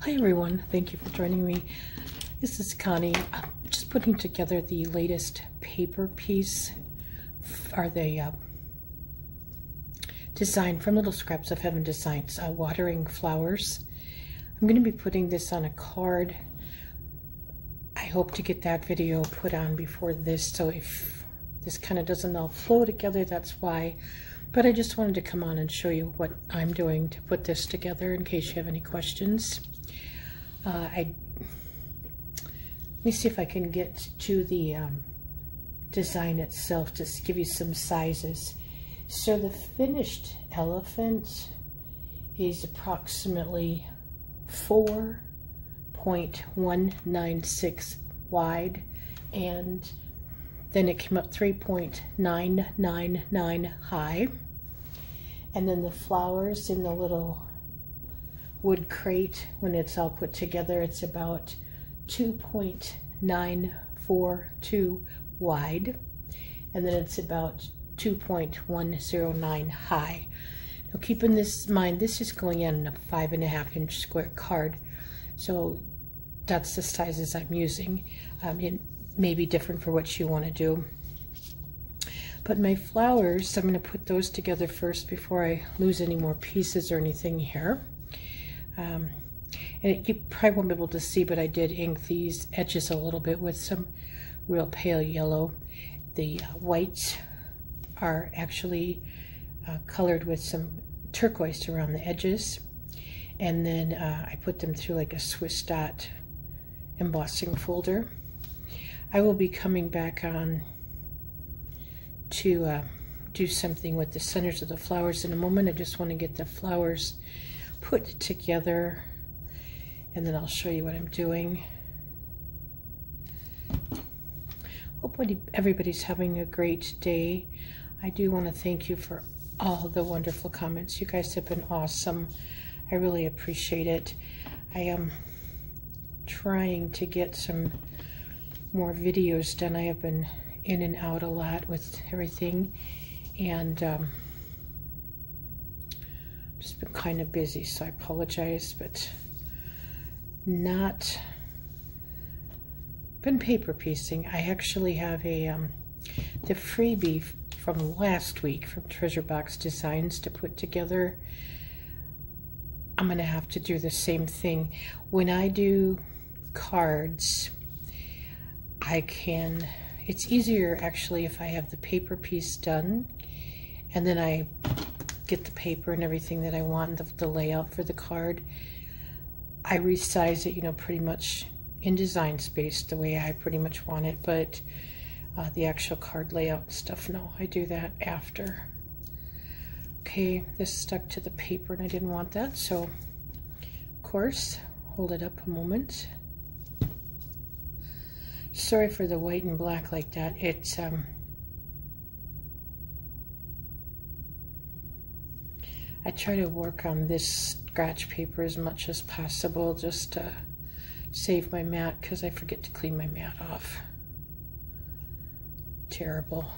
Hi everyone, thank you for joining me. This is Connie. I'm just putting together the latest paper piece, or the design from Little Scraps of Heaven Designs, watering flowers. I'm going to be putting this on a card. I hope to get that video put on before this, so if this kind of doesn't all flow together, that's why. But I just wanted to come on and show you what I'm doing to put this together in case you have any questions. Let me see if I can get to the design itself to give you some sizes. So the finished elephant is approximately 4.196 wide, and then it came up 3.999 high. And then the flowers in the little wood crate, when it's all put together, it's about 2.942 wide, and then it's about 2.109 high. Now keep in mind, this is going in a 5.5-inch square card, so that's the sizes I'm using. It may be different for what you want to do. But my flowers, I'm going to put those together first before I lose any more pieces or anything here. And you probably won't be able to see, but I did ink these edges a little bit with some real pale yellow. The whites are actually colored with some turquoise around the edges. And then I put them through like a Swiss dot embossing folder. I will be coming back on to do something with the centers of the flowers in a moment. I just want to get the flowers put together, and then I'll show you what I'm doing. Hope everybody's having a great day. I do want to thank you for all the wonderful comments. You guys have been awesome. I really appreciate it. I am trying to get some more videos done. I have been in and out a lot with everything, and just been kind of busy, so I apologize, but not been paper piecing. I actually have a the freebie from last week from Treasure Box Designs to put together. I'm gonna have to do the same thing. When I do cards, it's easier actually if I have the paper piece done, and then I get the paper and everything that I want, the layout for the card. I resize it, pretty much in Design Space the way I pretty much want it, but the actual card layout and stuff, no, I do that after. Okay, this stuck to the paper and I didn't want that, so of course, hold it up a moment. Sorry for the white and black like that. It's I try to work on this scratch paper as much as possible just to save my mat, because I forget to clean my mat off. Terrible.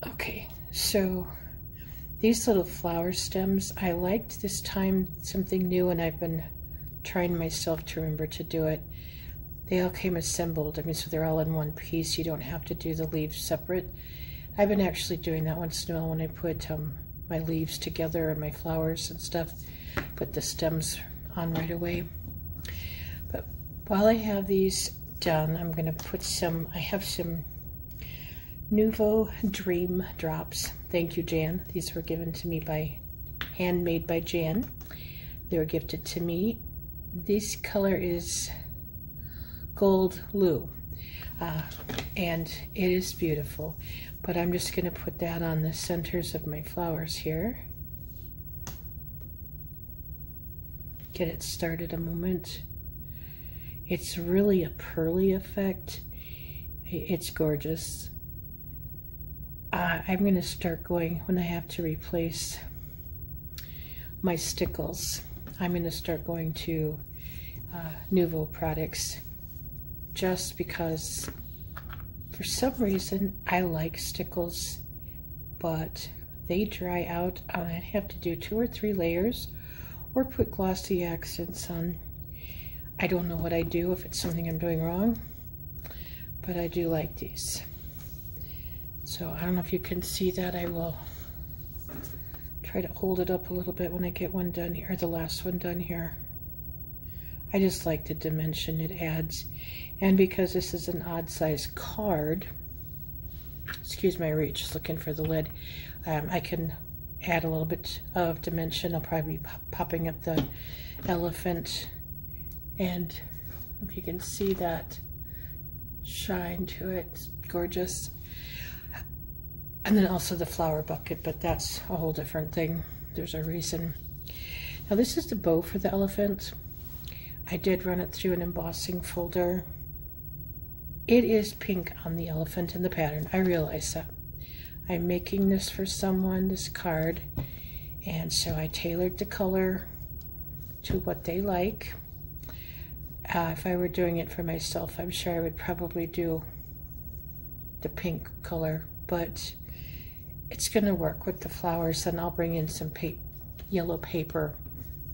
Okay, so these little flower stems, I liked this time something new, and I've been trying myself to remember to do it. They all came assembled. I mean, so they're all in one piece. You don't have to do the leaves separate. I've been actually doing that once in a while when I put my leaves together and my flowers and stuff. Put the stems on right away. But while I have these done, I'm going to put I have some Nouveau Dream drops. Thank you, Jan. These were given to me handmade by Jan. They were gifted to me. This color is Gold Lou, and it is beautiful. But I'm just going to put that on the centers of my flowers here. Get it started a moment. It's really a pearly effect. It's gorgeous. I'm going to start going, when I have to replace my stickles, I'm going to start going to Nouveau products, just because for some reason I like stickles, but they dry out, I'd have to do 2 or 3 layers or put glossy accents on. I don't know what I do, if it's something I'm doing wrong, but I do like these. So I don't know if you can see that. I will try to hold it up a little bit when I get one done here, the last one done here. I just like the dimension it adds. And because this is an odd size card, excuse my reach, just looking for the lid, I can add a little bit of dimension. I'll probably be popping up the elephant, and if you can see that shine to it, it's gorgeous. And then also the flower bucket, but that's a whole different thing. There's a reason. Now this is the bow for the elephant. I did run it through an embossing folder. It is pink on the elephant in the pattern. I realize that. I'm making this for someone, this card, and so I tailored the color to what they like. If I were doing it for myself, I'm sure I would probably do the pink color, but it's going to work with the flowers, and I'll bring in some yellow paper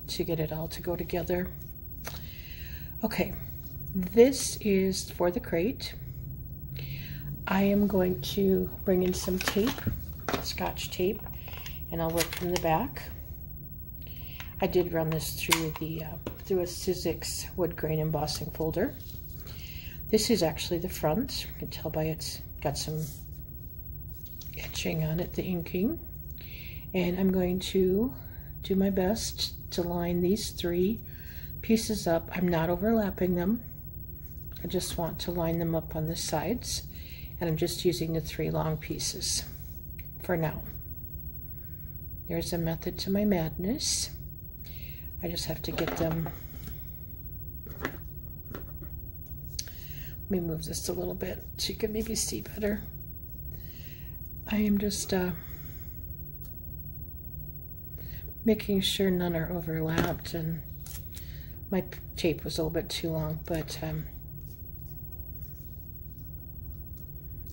to get it all to go together. Okay, this is for the crate. I am going to bring in some tape, Scotch tape, and I'll work from the back. I did run this through through a Sizzix wood grain embossing folder. This is actually the front. You can tell by it's got some etching on it, the inking. And I'm going to do my best to line these 3 pieces up. I'm not overlapping them. I just want to line them up on the sides, and I'm just using the 3 long pieces for now. There's a method to my madness. I just have to get them. Let me move this a little bit so you can maybe see better. I am just making sure none are overlapped, and my tape was a little bit too long, but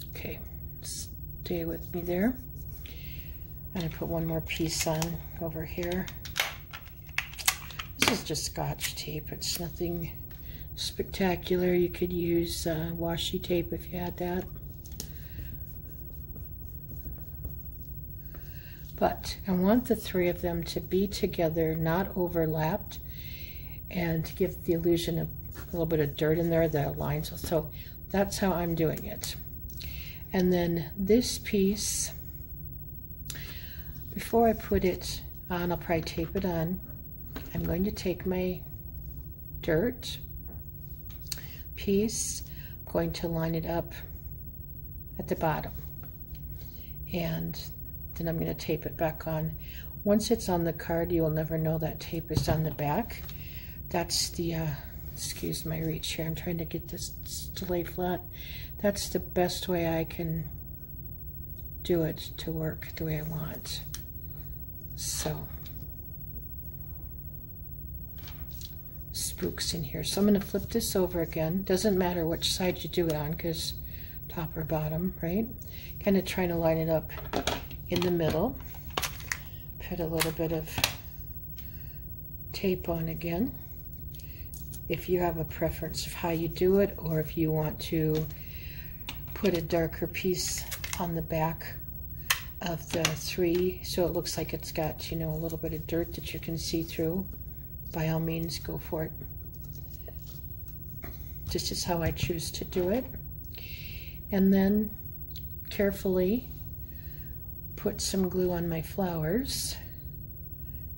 okay, stay with me there. And I put one more piece on over here. This is just Scotch tape. It's nothing spectacular. You could use washi tape if you had that. But I want the 3 of them to be together, not overlapped, and to give the illusion of a little bit of dirt in there that lines. So that's how I'm doing it. And then this piece, before I put it on, I'll probably tape it on. I'm going to take my dirt piece, I'm going to line it up at the bottom, and then I'm going to tape it back on. Once it's on the card, you will never know that tape is on the back. That's the, excuse my reach here, I'm trying to get this to lay flat. That's the best way I can do it to work the way I want. So, spooks in here. So I'm going to flip this over again. Doesn't matter which side you do it on, because top or bottom, right? Kind of trying to line it up in the middle. Put a little bit of tape on again. If you have a preference of how you do it, or if you want to put a darker piece on the back of the 3 so it looks like it's got, you know, a little bit of dirt that you can see through, by all means go for it. This is how I choose to do it. And then carefully put some glue on my flowers,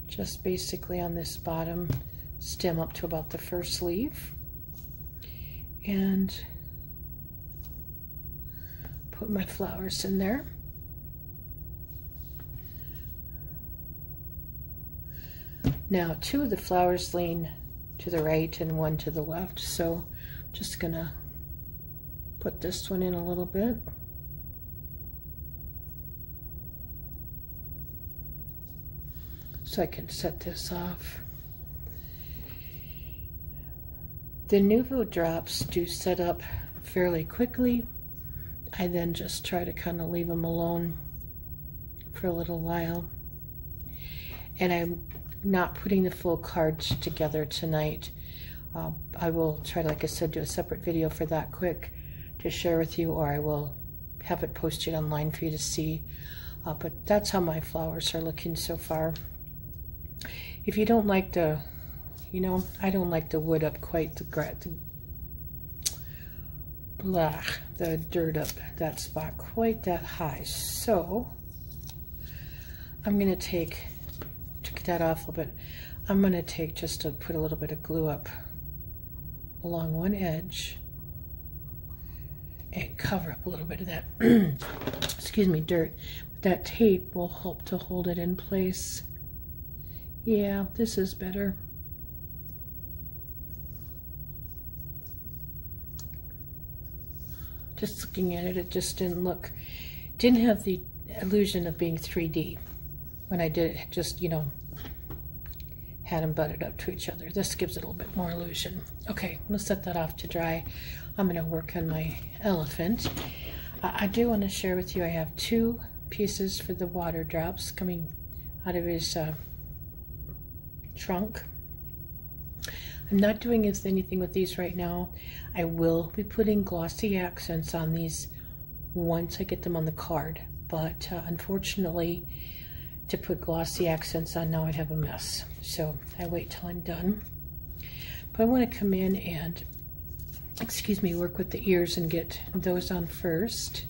just basically on this bottom stem up to about the first leaf, and put my flowers in there. Now 2 of the flowers lean to the right and 1 to the left, so I'm just gonna put this one in a little bit. So I can set this off. The Nuvo drops do set up fairly quickly. I then just try to kind of leave them alone for a little while. And I'm not putting the full cards together tonight. I will try to, like I said, do a separate video for that quick to share with you, or I will have it posted online for you to see. But that's how my flowers are looking so far. If you don't like the, you know, I don't like the wood up quite the dirt up that spot quite that high. So I'm going to take that off a little bit. I'm going to take just to put a little bit of glue up along one edge and cover up a little bit of that excuse me, dirt. That tape will help to hold it in place. Yeah, this is better. Just looking at it, it just didn't have the illusion of being 3D when I did it. Just, you know, had them butted up to each other. This gives it a little bit more illusion. Okay, I'm gonna set that off to dry. I'm gonna work on my elephant. I do want to share with you, I have 2 pieces for the water drops coming out of his trunk. I'm not doing anything with these right now. I will be putting glossy accents on these once I get them on the card, but unfortunately, to put glossy accents on now, I'd have a mess. So I wait till I'm done. But I want to come in and, excuse me, work with the ears and get those on first.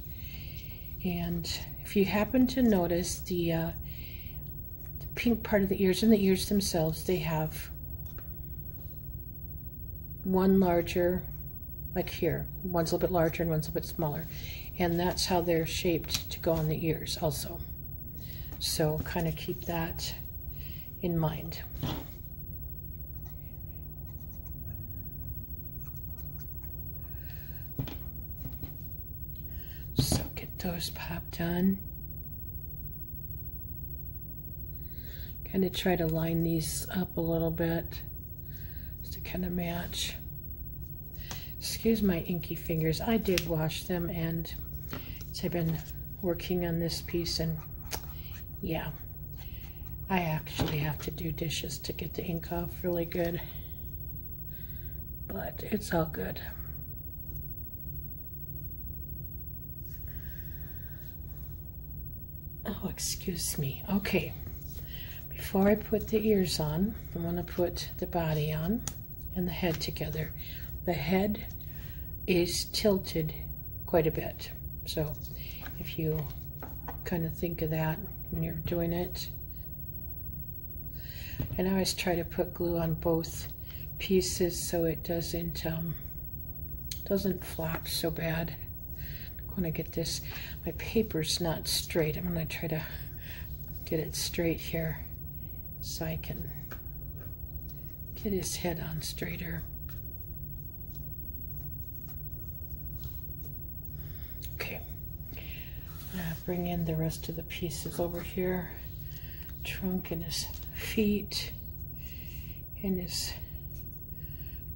And if you happen to notice the pink part of the ears and the ears themselves, they have one larger, like here, one's a little bit larger and one's a bit smaller. And that's how they're shaped to go on the ears also. So kind of keep that in mind. So get those popped on. Kind of try to line these up a little bit just to kind of match. Excuse my inky fingers. I did wash them, and I've been working on this piece, and yeah, I actually have to do dishes to get the ink off really good, but it's all good. Oh, excuse me. Okay, before I put the ears on, I'm going to put the body on and the head together. The head is tilted quite a bit, so if you kind of think of that when you're doing it. And I always try to put glue on both pieces so it doesn't flop so bad. I'm going to get this, my paper's not straight. I'm going to try to get it straight here so I can get his head on straighter. Okay. Bring in the rest of the pieces over here. Trunk and his feet. And his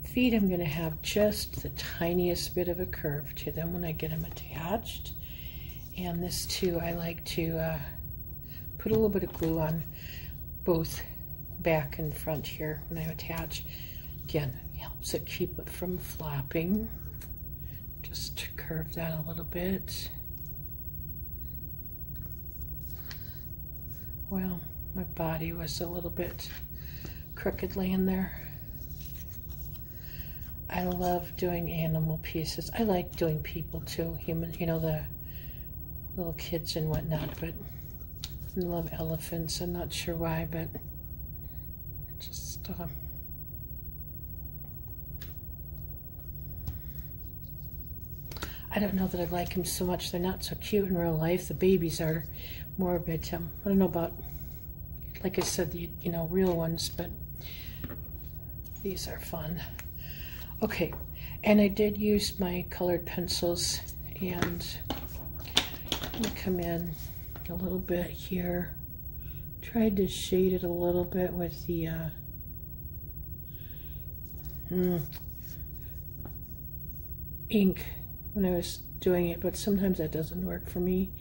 feet, I'm going to have just the tiniest bit of a curve to them when I get them attached. And this too, I like to put a little bit of glue on both back and front here when I attach. Again, it helps it keep it from flopping. Just curve that a little bit. Well, my body was a little bit crooked laying there. I love doing animal pieces. I like doing people too, human, you know, the little kids and whatnot, but I love elephants. I'm not sure why, but just I don't know that I like them so much. They're not so cute in real life. The babies are more a bit, I don't know about, like I said, the, you know, real ones, but these are fun. Okay, and I did use my colored pencils, and I'm gonna come in a little bit here. Tried to shade it a little bit with the ink when I was doing it, but sometimes that doesn't work for me.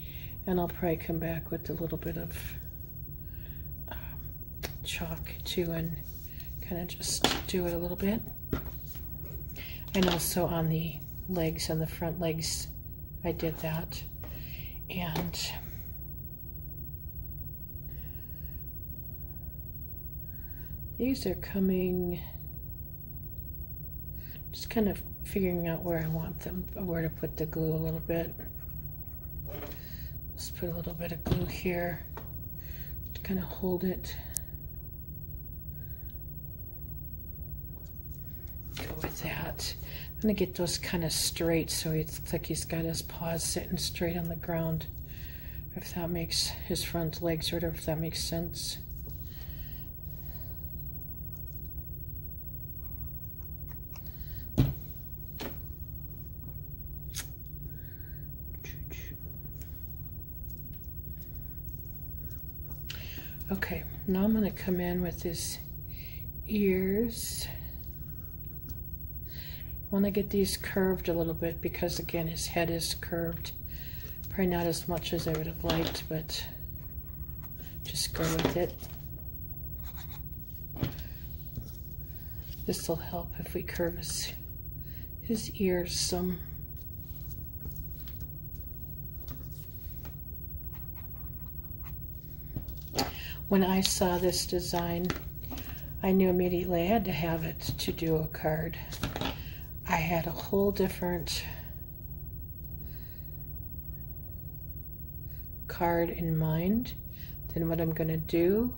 And I'll probably come back with a little bit of chalk too and kind of just do it a little bit. And also on the legs, on the front legs, I did that. And these are coming, just kind of figuring out where I want them, where to put the glue a little bit. Let's put a little bit of glue here to kind of hold it. Go with that. I'm gonna get those kind of straight so it looks like he's got his paws sitting straight on the ground. If that makes his front legs, or whatever, if that makes sense. Okay, now I'm going to come in with his ears. I want to get these curved a little bit because, again, his head is curved. Probably not as much as I would have liked, but just go with it. This will help if we curve his ears some. When I saw this design, I knew immediately I had to have it to do a card. I had a whole different card in mind than what I'm going to do.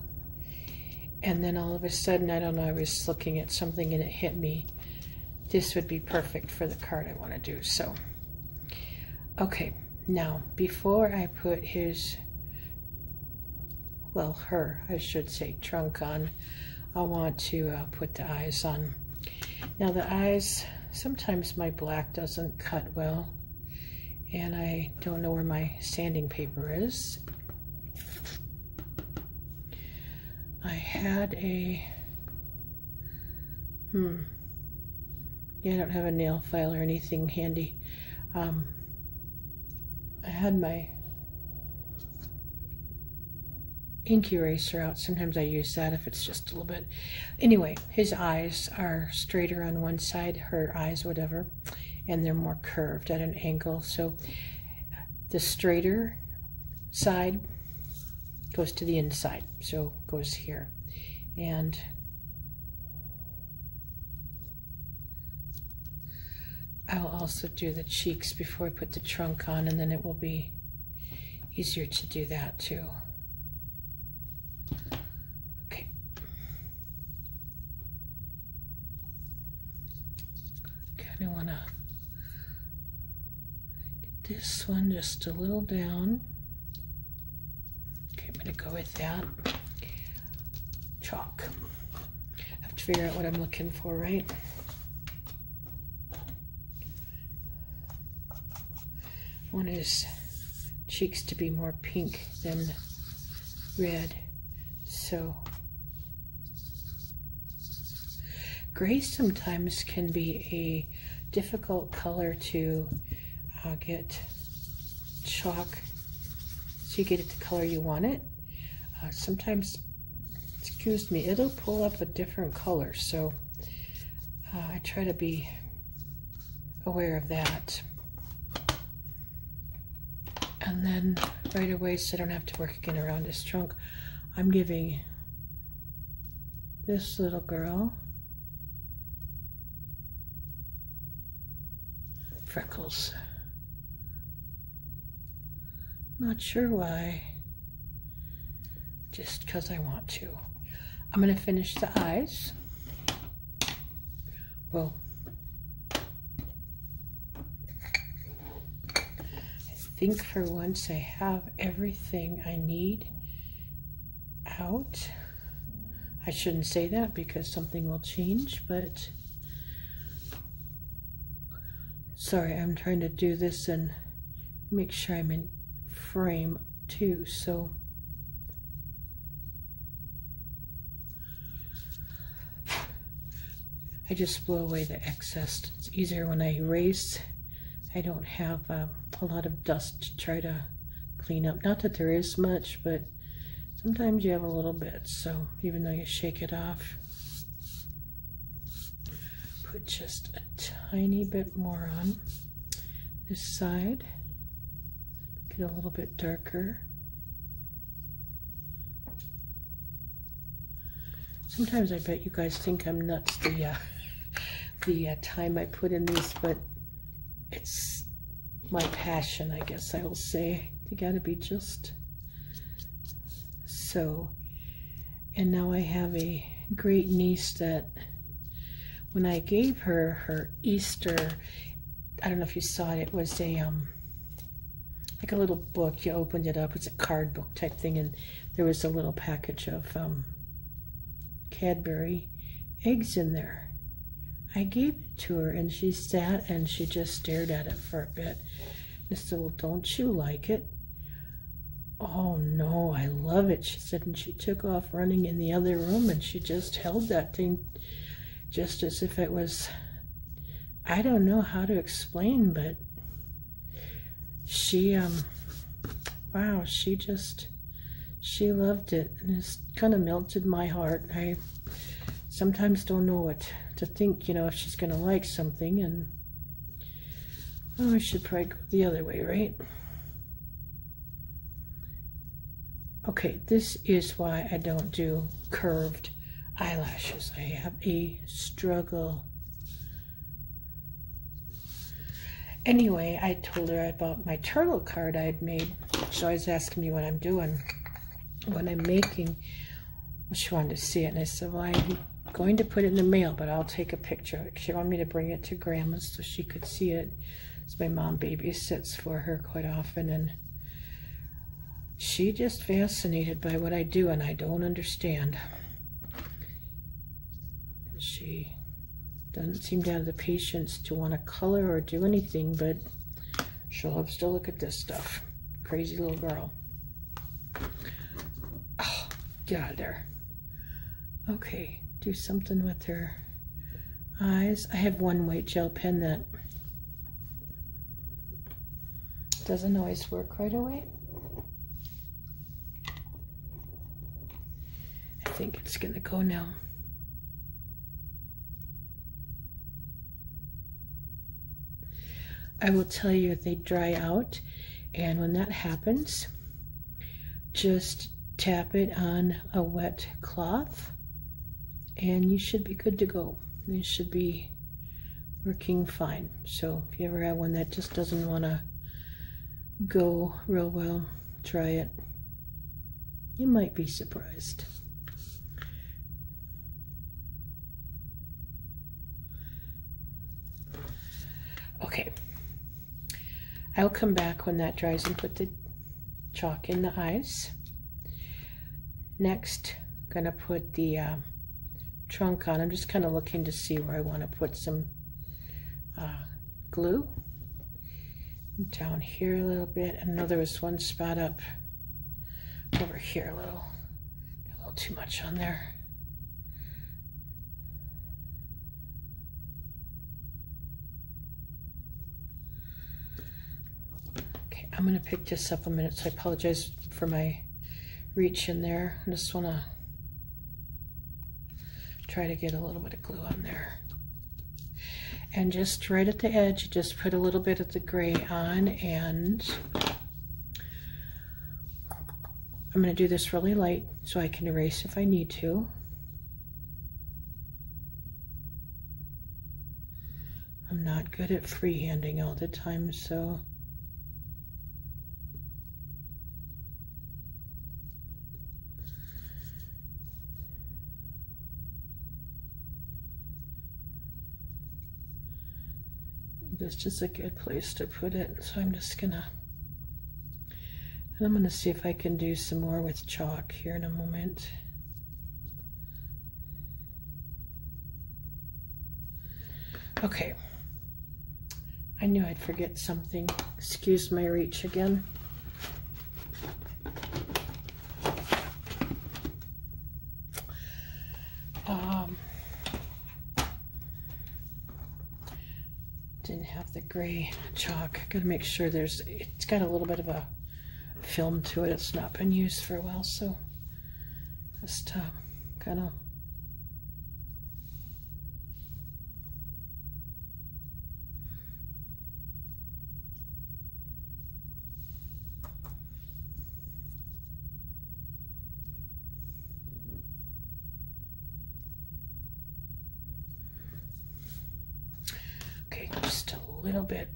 And then all of a sudden, I don't know, I was looking at something and it hit me. This would be perfect for the card I want to do. So, okay, now before I put his, well, her, I should say, trunk on, I want to put the eyes on. Now the eyes, sometimes my black doesn't cut well, and I don't know where my sanding paper is. I had a, yeah, I don't have a nail file or anything handy. I had my ink eraser out. Sometimes I use that if it's just a little bit. Anyway, his eyes are straighter on one side, her eyes, whatever, and they're more curved at an angle. So the straighter side goes to the inside, so goes here. And I will also do the cheeks before I put the trunk on, and then it will be easier to do that too. Okay. Kind of want to get this one just a little down. Okay, I'm going to go with that. Chalk. I have to figure out what I'm looking for, right? I want his cheeks to be more pink than red. So gray sometimes can be a difficult color to get chalk so you get it the color you want it. Sometimes, excuse me, it'll pull up a different color, so I try to be aware of that. And then right away, so I don't have to work again around his trunk, I'm giving this little girl freckles. Not sure why, just because I want to. I'm going to finish the eyes. Whoa. I think for once I have everything I need out. I shouldn't say that because something will change, but sorry, I'm trying to do this and make sure I'm in frame too, so I just blow away the excess. It's easier when I erase. I don't have a lot of dust to try to clean up. Not that there is much, but sometimes you have a little bit. So even though you shake it off, put just a tiny bit more on this side. Get a little bit darker. Sometimes I bet you guys think I'm nuts the time I put in these, but it's my passion, I guess I will say. They gotta be just so. And now I have a great niece that when I gave her her Easter, I don't know if you saw it, it was a like a little book. You opened it up, it's a card book type thing, and there was a little package of Cadbury eggs in there. I gave it to her and she sat and she just stared at it for a bit. I said, well, don't you like it? Oh no, I love it, she said, and she took off running in the other room and she just held that thing just as if it was, I don't know how to explain, but she wow, she loved it, and it's kind of melted my heart. I sometimes don't know what to think, you know, if she's gonna like something, and oh, I should probably go the other way, right? Okay, this is why I don't do curved eyelashes. I have a struggle. Anyway, I told her about my turtle card I had made. She always asking me what I'm doing, what I'm making. Well, she wanted to see it, and I said, well, I'm going to put it in the mail, but I'll take a picture of it. She wanted me to bring it to Grandma's so she could see it. So my mom babysits for her quite often, and she just fascinated by what I do, and I don't understand. She doesn't seem to have the patience to want to color or do anything, but she loves to look at this stuff. Crazy little girl. Oh, get out of there. Okay, do something with her eyes. I have one white gel pen that doesn't always work right away. I think it's gonna go now. I will tell you, if they dry out, and when that happens, just tap it on a wet cloth and you should be good to go. It should be working fine. So if you ever have one that just doesn't want to go real well, try it. You might be surprised. Okay. I'll come back when that dries and put the chalk in the eyes. Next, I'm gonna put the trunk on. I'm just kind of looking to see where I want to put some glue. Down here a little bit. I know there was one spot up over here a little too much on there. Okay, I'm going to pick this up a minute, so I apologize for my reach in there. I just want to try to get a little bit of glue on there. And just right at the edge, just put a little bit of the gray on, and I'm going to do this really light so I can erase if I need to. I'm not good at freehanding all the time, so that's just a good place to put it. So I'm just gonna, and I'm gonna see if I can do some more with chalk here in a moment. Okay, I knew I'd forget something. Excuse my reach again. Didn't have the gray chalk. Gotta make sure it's got a little bit of a film to it. It's not been used for a while, so just kind of okay, just a little bit.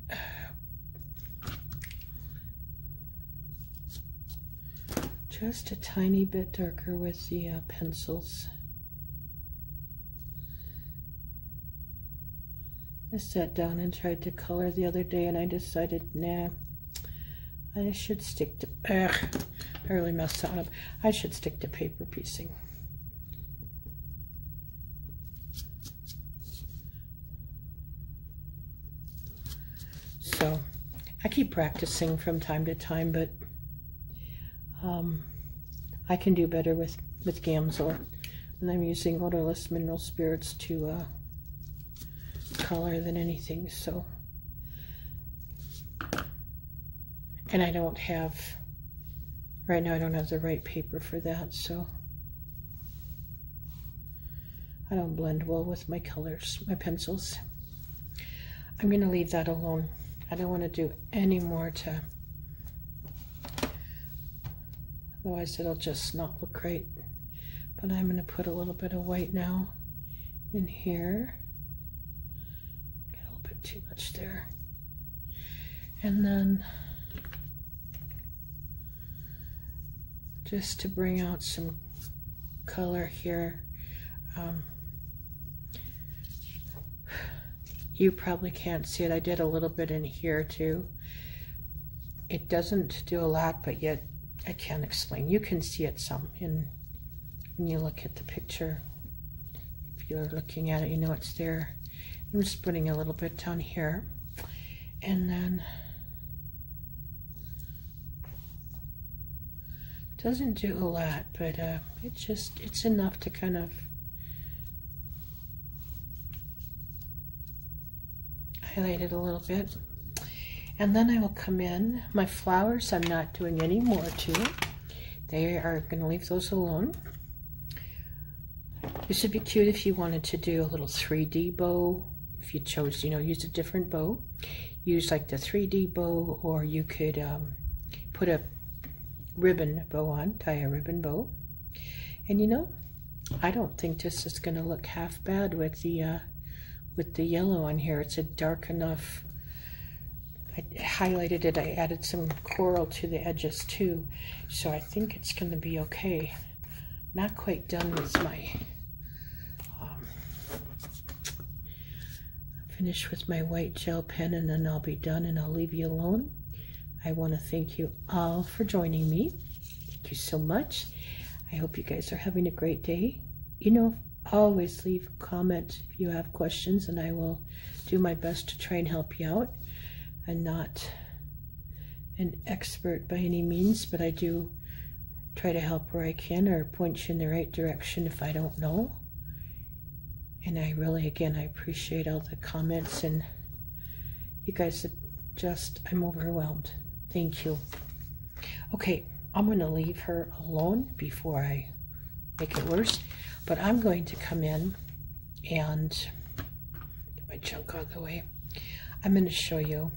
Just a tiny bit darker with the pencils. I sat down and tried to color the other day, and I decided, nah, I should stick to, I really messed that up. I should stick to paper piecing. So I keep practicing from time to time, but I can do better with Gamsol, and I'm using odorless mineral spirits to color than anything. So, and I don't have, right now I don't have the right paper for that, so I don't blend well with my colors, my pencils. I'm going to leave that alone. I don't want to do any more to, otherwise it'll just not look right. But I'm going to put a little bit of white now in here. Get a little bit too much there. And then just to bring out some color here. You probably can't see it. I did a little bit in here too. It doesn't do a lot, but yet I can't explain. You can see it some when you look at the picture. If you're looking at it, you know it's there. I'm just putting a little bit down here. And then doesn't do a lot, but it's enough to kind of highlight it a little bit. And then I will come in. My flowers I'm not doing any more to. They are going to leave those alone. This would be cute if you wanted to do a little 3D bow. If you chose, you know, use a different bow. Use like the 3D bow, or you could put a ribbon bow on, tie a ribbon bow. And you know, I don't think this is going to look half bad with the yellow on here. It's a dark enough. I highlighted it. I added some coral to the edges too, so I think it's going to be okay. Not quite done with my finish with my white gel pen, and then I'll be done and I'll leave you alone. I want to thank you all for joining me. Thank you so much. I hope you guys are having a great day. You know, always leave a comment if you have questions, and I will do my best to try and help you out. I'm not an expert by any means, but I do try to help where I can, or point you in the right direction if I don't know. And I really, again, I appreciate all the comments, and you guys just, I'm overwhelmed. Thank you. Okay, I'm going to leave her alone before I make it worse, but I'm going to come in and get my junk out of the way. I'm going to show you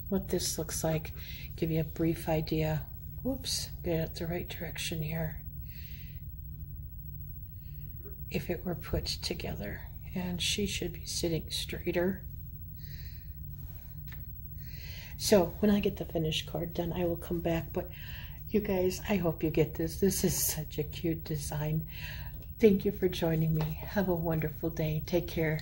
what this looks like, give you a brief idea. Whoops, get it the right direction here. If it were put together, and she should be sitting straighter. So when I get the finished card done, I will come back. But you guys, I hope you get this. This is such a cute design. Thank you for joining me. Have a wonderful day. Take care.